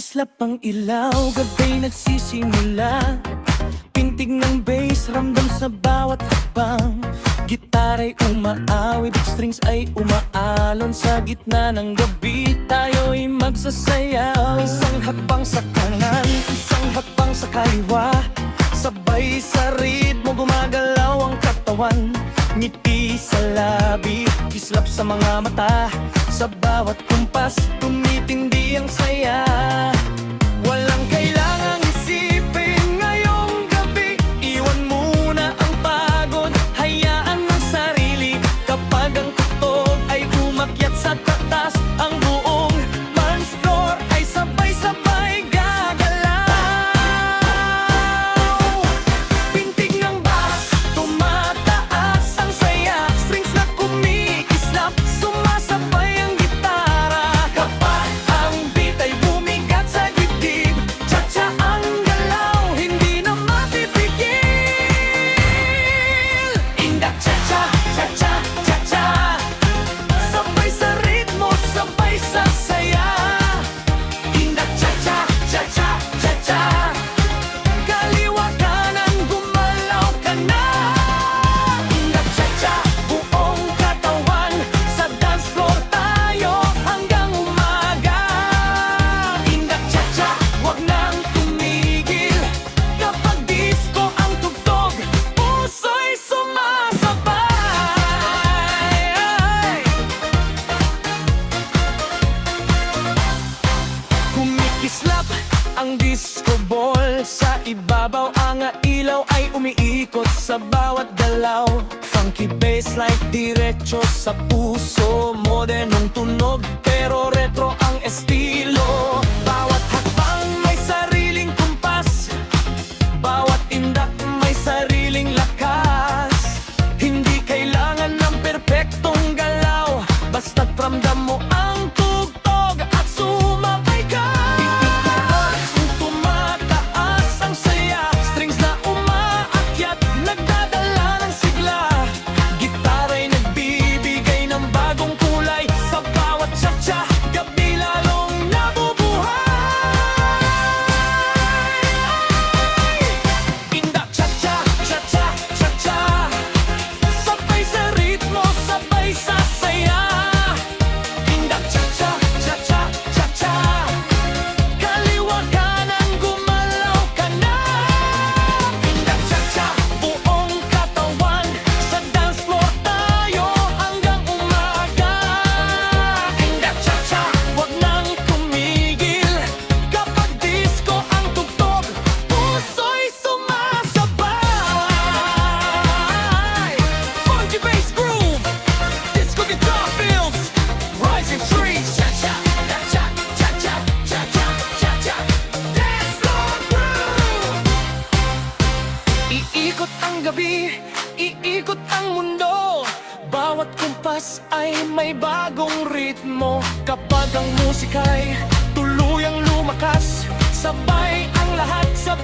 Kumikislap ang ilaw, gabay nagsisimula. Pintig ng bass, ramdam sa bawat hakbang. Gitara'y umaawit, strings ay umaalon. Sa gitna ng gabi, tayo'y magsasayaw. Isang hakbang sa kanan, isang hakbang sa kaliwa. Sabay sa ritmo, gumagalaw ang katawan. Ngiti sa labi, kislap sa mga mata. Sa bawat kumpas, tumitindi ang saya. Walang kailangang isipin ngayong gabi. Iwan muna ang pagod, hayaan ang sarili. Kapag ang tugtog ay umakyat sa tatas, ang buong dance floor ay sabay-sabay gagalaw. Pintig ng bass, tumataas ang saya. Strings na kumikislap, sumasabay ang gitara. Kapag ang beat ay bumigat sa dibdib, cha-cha ang galaw, hindi na mapipigil. Indak cha-cha, cha-cha, cha-cha, sabay sa ritmo, sabay sa saya. Indak cha-cha, cha-cha, cha-cha, kaliwa kanan, gumalaw ka na. Indak cha-cha, buong katawan, sa dance floor tayo hanggang umaga. Indak cha-cha, wag nang tumigil. Kapag disco ang tugtog, puso'y sumasabay. Kumikislap ang disco ball, sa ibabaw ang ilaw ay umiikot sa bawat galaw. Funky bassline diretso sa puso, modernong tunog pero retro ang estilo. Bawat hakbang may sariling kumpas, bawat indak may sariling lakas. Hindi kailangan ng perpektong galaw, basta't ramdam mo ang tugtog at sumabay ka. Tumataas ang saya, strings na umaakyat, nagdadala ng sigla. Gitara'y nagbibigay ng bagong kulay, sa bawat cha-cha, gabi lalong nabubuhay. Indak cha-cha, cha-cha, cha-cha, sabay sa ritmo, sabay sa saya. Indak cha-cha, cha-cha, cha-cha, kaliwa kanan, gumalaw ka na. Indak cha-cha, buong katawan, sa dance floor tayo hanggang umaga. Indak cha-cha, wag nang tumigil. Kapag disco ang tugtog, puso'y sumasabay. Funky bass groove, disco guitar fills, rising trees. Cha-cha, cha-cha, cha-cha, cha-cha, cha-cha, dance floor groove. Iikot ang gabi, iikot ang mundo. Bawat kumpas ay may bagong ritmo. Kapag ang musika'y tuluyang lumakas, sabay ang lahat sa